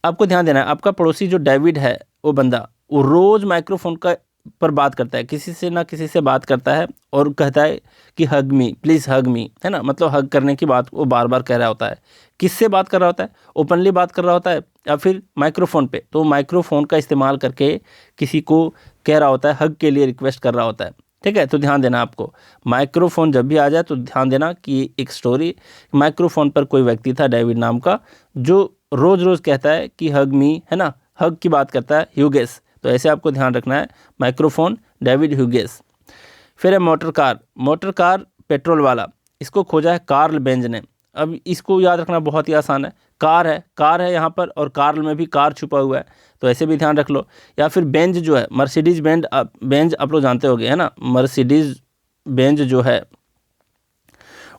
आपको ध्यान देना है, आपका पड़ोसी जो डेविड है, वो बंदा, वो रोज़ माइक्रोफोन का पर बात करता है, किसी से ना किसी से बात करता है और कहता है कि हग मी, प्लीज़ हग मी, है ना। मतलब हग करने की बात वो बार बार कह रहा होता है। किससे बात कर रहा होता है? ओपनली बात कर रहा होता है या फिर माइक्रोफोन पे? तो माइक्रोफोन का इस्तेमाल करके किसी को कह रहा होता है, हग के लिए रिक्वेस्ट कर रहा होता है, ठीक है। तो ध्यान देना आपको, माइक्रोफोन जब भी आ जाए तो ध्यान देना कि एक स्टोरी, माइक्रोफोन पर कोई व्यक्ति था डेविड नाम का, जो रोज़ रोज़ कहता है कि हग मी, है ना, हग की बात करता है, ह्यूगेस। तो ऐसे आपको ध्यान रखना है, माइक्रोफोन डेविड ह्यूगेस। फिर है मोटर कार पेट्रोल वाला, इसको खोजा है कार्ल बेंज ने। अब इसको याद रखना बहुत ही आसान है। कार है यहाँ पर, और कार्ल में भी कार छुपा हुआ है, तो ऐसे भी ध्यान रख लो। या फिर बेंज जो है, मर्सिडीज बेंज आप लोग जानते होंगे, है ना। मर्सिडीज बेंज जो है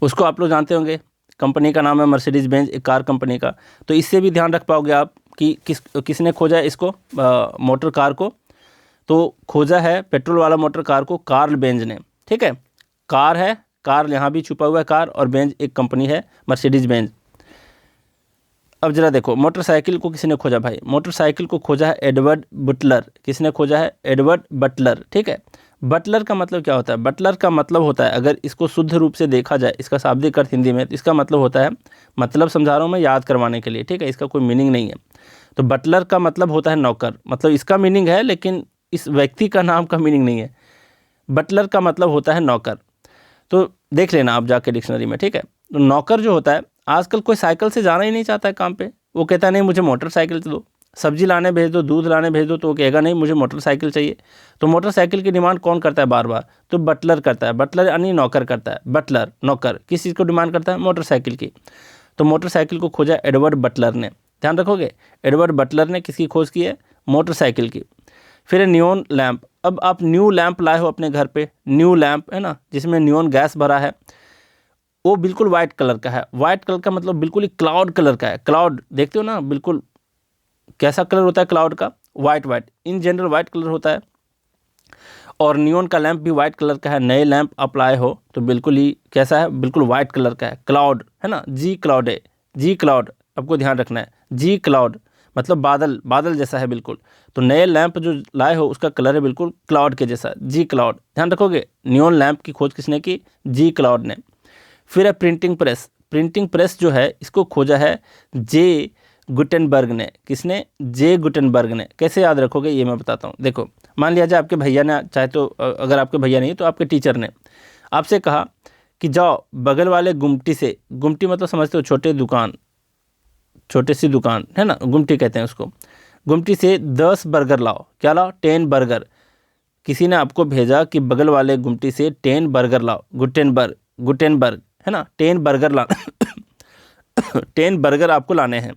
उसको आप लोग जानते होंगे, कंपनी का नाम है मर्सिडीज बेंज, एक कार कंपनी का। तो इससे भी ध्यान रख पाओगे आप कि किसने खोजा है इसको, मोटर कार को। तो खोजा है पेट्रोल वाला मोटर कार को कार्ल बेंज ने, ठीक है। कार है, कार यहाँ भी छुपा हुआ है कार, और बेंज एक कंपनी है, मर्सिडीज बेंज। अब जरा देखो, मोटरसाइकिल को किसने खोजा भाई? मोटरसाइकिल को खोजा है एडवर्ड बटलर। किसने खोजा है? एडवर्ड बटलर, ठीक है। बटलर का मतलब क्या होता है? बटलर का मतलब होता है, अगर इसको शुद्ध रूप से देखा जाए, इसका शाब्दिक अर्थ हिंदी में, तो इसका मतलब होता है, मतलब समझा रहा हूँ मैं याद करवाने के लिए, ठीक है, इसका कोई मीनिंग नहीं है। तो बटलर का मतलब होता है नौकर, मतलब इसका मीनिंग है, लेकिन इस व्यक्ति का नाम का मीनिंग नहीं है। बटलर का मतलब होता है नौकर। तो देख लेना आप जाके डिक्शनरी में, ठीक है। तो नौकर जो होता है, आजकल कोई साइकिल से जाना ही नहीं चाहता है काम पे, वो कहता है नहीं मुझे मोटरसाइकिल दो, सब्जी लाने भेज दो, दूध लाने भेज दो, तो वो कहेगा नहीं मुझे मोटरसाइकिल चाहिए। तो मोटरसाइकिल की डिमांड कौन करता है बार बार? तो बटलर करता है। बटलर यानी नौकर करता है। बटलर नौकर किस चीज़ को डिमांड करता है? मोटरसाइकिल की। तो मोटरसाइकिल को खोजा एडवर्ड बटलर ने, ध्यान रखोगे, एडवर्ड बटलर ने किसकी खोज की है? मोटरसाइकिल की। फिर है नियॉन लैंप। अब आप न्यू लैंप लाए हो अपने घर पे, न्यू लैंप, है ना, जिसमें नियॉन गैस भरा है, वो बिल्कुल वाइट कलर का है। वाइट कलर का मतलब बिल्कुल ही क्लाउड कलर का है। क्लाउड देखते हो ना, बिल्कुल कैसा कलर होता है क्लाउड का? White, in general white colour होता है। और नियॉन का लैंप भी वाइट कलर का है। नए लैंप आप लाए हो तो बिल्कुल ही कैसा है? बिल्कुल वाइट कलर का है। क्लाउड, है ना, जी क्लाउड है, जी क्लाउड आपको ध्यान रखना है। जी क्लाउड मतलब बादल जैसा है बिल्कुल। तो नए लैंप जो लाए हो उसका कलर है बिल्कुल क्लाउड के जैसा, जी क्लाउड, ध्यान रखोगे। नियॉन लैंप की खोज किसने की? जी क्लाउड ने। फिर है प्रिंटिंग प्रेस। प्रिंटिंग प्रेस जो है इसको खोजा है जे गुटेनबर्ग ने। किसने? जे गुटेनबर्ग ने। कैसे याद रखोगे ये मैं बताता हूँ। देखो, मान लिया जाए आपके भैया ने, चाहे तो अगर आपके भैया नहीं तो आपके टीचर ने आपसे कहा कि जाओ बगल वाले गुमटी से, गुमटी मतलब समझते हो छोटे दुकान, छोटी सी दुकान, है ना, गुमटी कहते हैं उसको। गुमटी से 10 बर्गर लाओ। क्या लाओ? 10 बर्गर। किसी ने आपको भेजा कि बगल वाले गुमटी से 10 बर्गर लाओ। गुटेनबर्ग, है ना, 10 बर्गर ला 10 बर्गर आपको लाने हैं।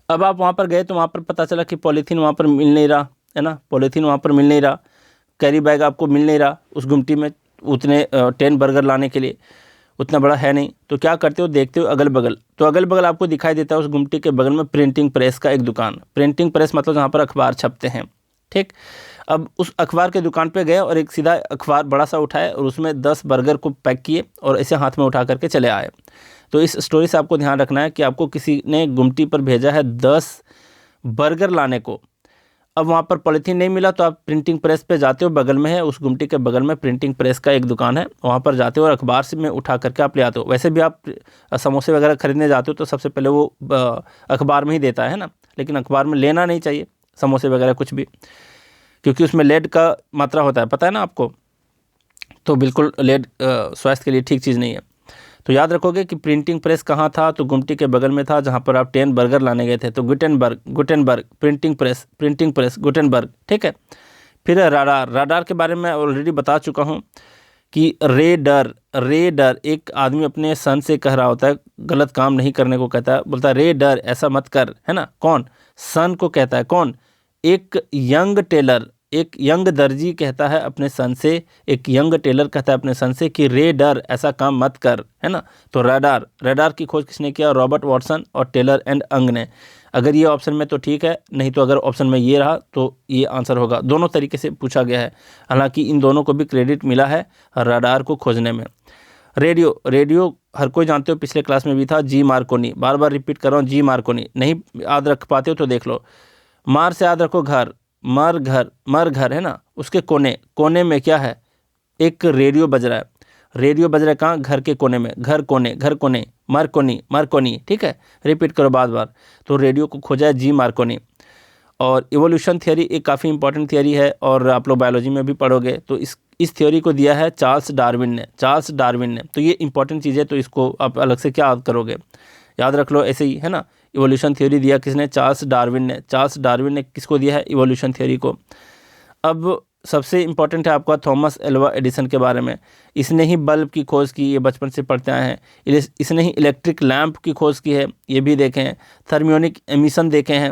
अब आप वहाँ पर गए तो वहाँ पर पता चला कि पॉलीथीन वहाँ पर मिल नहीं रहा, है ना, पॉलीथीन वहाँ पर मिल नहीं रहा, कैरी बैग आपको मिल नहीं रहा उस गुमटी में उतने 10 बर्गर लाने के लिए, उतना बड़ा है नहीं। तो क्या करते हो, देखते हो अगल बगल, तो अगल बगल आपको दिखाई देता है उस गुमटी के बगल में प्रिंटिंग प्रेस का एक दुकान। प्रिंटिंग प्रेस मतलब जहाँ पर अखबार छपते हैं, ठीक। अब उस अखबार के दुकान पे गए और एक सीधा अखबार बड़ा सा उठाए और उसमें 10 बर्गर को पैक किए और ऐसे हाथ में उठा करके चले आए। तो इस स्टोरी से आपको ध्यान रखना है कि आपको किसी ने गुमटी पर भेजा है 10 बर्गर लाने को। अब वहाँ पर पॉलीथीन नहीं मिला तो आप प्रिंटिंग प्रेस पे जाते हो, बगल में है, उस गुमटी के बगल में प्रिंटिंग प्रेस का एक दुकान है, वहाँ पर जाते हो और अखबार से में उठा करके आप ले आते हो। वैसे भी आप समोसे वगैरह खरीदने जाते हो तो सबसे पहले वो अखबार में ही देता है ना, लेकिन अखबार में लेना नहीं चाहिए समोसे वगैरह कुछ भी, क्योंकि उसमें लेड का मात्रा होता है, पता है ना आपको, तो बिल्कुल लेड स्वास्थ्य के लिए ठीक चीज़ नहीं है। तो याद रखोगे कि प्रिंटिंग प्रेस कहाँ था, तो गुमटी के बगल में था जहाँ पर आप 10 बर्गर लाने गए थे। तो गुटेनबर्ग प्रिंटिंग प्रेस गुटेनबर्ग, ठीक है। फिर राडार के बारे में ऑलरेडी बता चुका हूँ कि रेडर एक आदमी अपने सन से कह रहा होता है, गलत काम नहीं करने को कहता है, बोलता है रेडर ऐसा मत कर, है ना, कौन, सन को कहता है, कौन, एक यंग टेलर, एक यंग दर्जी कहता है अपने सन से, एक यंग टेलर कहता है अपने सन से कि रेडर ऐसा काम मत कर, है ना। तो रडार की खोज किसने किया, रॉबर्ट वॉटसन और टेलर एंड अंग ने। अगर ये ऑप्शन में तो ठीक है, नहीं तो अगर ऑप्शन में ये रहा तो ये आंसर होगा। दोनों तरीके से पूछा गया है, हालांकि इन दोनों को भी क्रेडिट मिला है रडार को खोजने में। रेडियो हर कोई जानते हो, पिछले क्लास में भी था, जी मार्कोनी, बार बार रिपीट कर रहा हूँ, जी मार्कोनी। नहीं याद रख पाते हो तो देख लो, मार से याद रखो घर, मर घर है ना, उसके कोने में क्या है, एक रेडियो बज रहा है। रेडियो बज रहा है कहाँ, घर के कोने में, घर कोने, मार्कोनी, ठीक है, रिपीट करो बार। तो रेडियो को खोजा है जी मार्कोनी। और इवोल्यूशन थियोरी एक काफ़ी इंपॉर्टेंट थियोरी है और आप लोग बायोलॉजी में भी पढ़ोगे। तो इस थ्योरी को दिया है चार्ल्स डार्विन ने। तो ये इंपॉर्टेंट चीज़ है, तो इसको आप अलग से क्या याद करोगे, याद रख लो ऐसे ही, है ना। इवोल्यूशन थ्योरी दिया किसने, चार्ल्स डार्विन ने किसको दिया है, इवोल्यूशन थ्योरी को। अब सबसे इंपॉर्टेंट है आपका थॉमस एल्वा एडिसन के बारे में। इसने ही बल्ब की खोज की, ये बचपन से पढ़ते आए हैं। इसने ही इलेक्ट्रिक लैंप की खोज की है, ये भी देखे हैं। थर्मियोनिक एमिशन देखे हैं।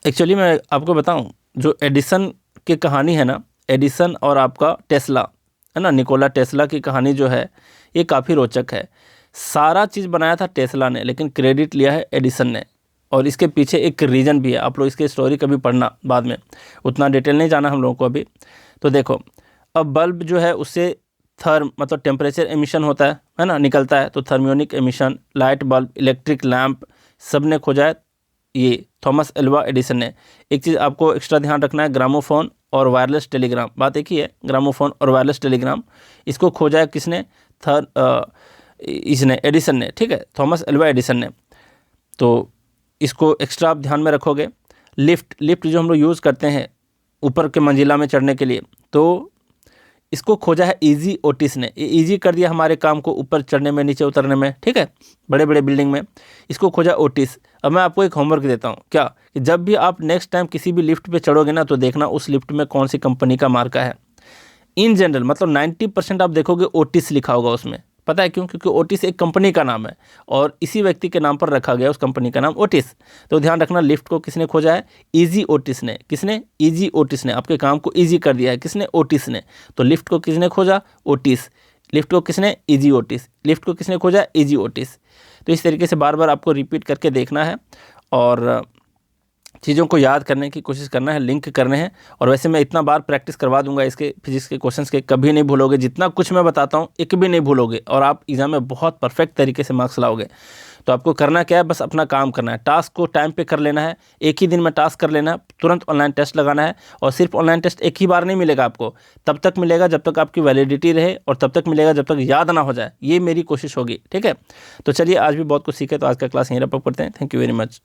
एक्चुअली मैं आपको बताऊं, जो एडिसन की कहानी है ना, एडिसन और आपका टेस्ला, है ना, निकोला टेस्ला की कहानी जो है ये काफ़ी रोचक है। सारा चीज़ बनाया था टेस्ला ने, लेकिन क्रेडिट लिया है एडिसन ने। और इसके पीछे एक रीज़न भी है, आप लोग इसके स्टोरी कभी पढ़ना बाद में, उतना डिटेल नहीं जाना हम लोगों को अभी। तो देखो, अब बल्ब जो है उससे मतलब टेम्परेचर एमिशन होता है ना, निकलता है। तो thermionic emission, light bulb, electric lamp, सब ने खोजा है ये थॉमस एल्वा एडिसन ने। एक चीज़ आपको एक्स्ट्रा ध्यान रखना है, ग्रामोफोन और वायरलेस टेलीग्राम, बात एक ही है, ग्रामोफोन और वायरलेस टेलीग्राम, इसको खोजा है किसने, इसने, एडिसन ने, ठीक है, थॉमस एल्वा एडिसन ने। तो इसको एक्स्ट्रा आप ध्यान में रखोगे। लिफ्ट जो हम लोग यूज़ करते हैं ऊपर के मंजिला में चढ़ने के लिए, तो इसको खोजा है इजी ओटिस ने। ये इजी कर दिया हमारे काम को ऊपर चढ़ने में, नीचे उतरने में, ठीक है, बड़े बड़े बिल्डिंग में। इसको खोजा ओटिस। अब मैं आपको एक होमवर्क देता हूँ, क्या, कि जब भी आप नेक्स्ट टाइम किसी भी लिफ्ट पे चढ़ोगे ना, तो देखना उस लिफ्ट में कौन सी कंपनी का मार्का है। इन जनरल मतलब 90% आप देखोगे ओटिस लिखा होगा उसमें। पता है क्यों? क्योंकि ओटिस एक कंपनी का नाम है और इसी व्यक्ति के नाम पर रखा गया उस कंपनी का नाम ओटिस। तो ध्यान रखना, लिफ्ट को किसने खोजा है, इजी ओटिस ने। किसने? इजी ओटिस ने। आपके काम को इजी कर दिया है किसने? ओटिस ने। तो लिफ्ट को किसने खोजा? ओटिस। लिफ्ट को किसने? Easy Otis. लिफ्ट को किसने खोजा? Easy Otis. तो इस तरीके से बार बार आपको रिपीट करके देखना है और चीज़ों को याद करने की कोशिश करना है, लिंक करने हैं। और वैसे मैं इतना बार प्रैक्टिस करवा दूंगा इसके फिजिक्स के क्वेश्चंस के, कभी नहीं भूलोगे। जितना कुछ मैं बताता हूँ एक भी नहीं भूलोगे और आप एग्जाम में बहुत परफेक्ट तरीके से मार्क्स लाओगे। तो आपको करना क्या है, बस अपना काम करना है, टास्क को टाइम पे कर लेना है, एक ही दिन में टास्क कर लेना है, तुरंत ऑनलाइन टेस्ट लगाना है। और सिर्फ ऑनलाइन टेस्ट एक ही बार नहीं मिलेगा आपको, तब तक मिलेगा जब तक आपकी वैलिडिटी रहे और तब तक मिलेगा जब तक याद ना हो जाए। ये मेरी कोशिश होगी, ठीक है। तो चलिए, आज भी बहुत कुछ सीखे, तो आज का क्लास यहीं रैप अप करते हैं। Thank you very much.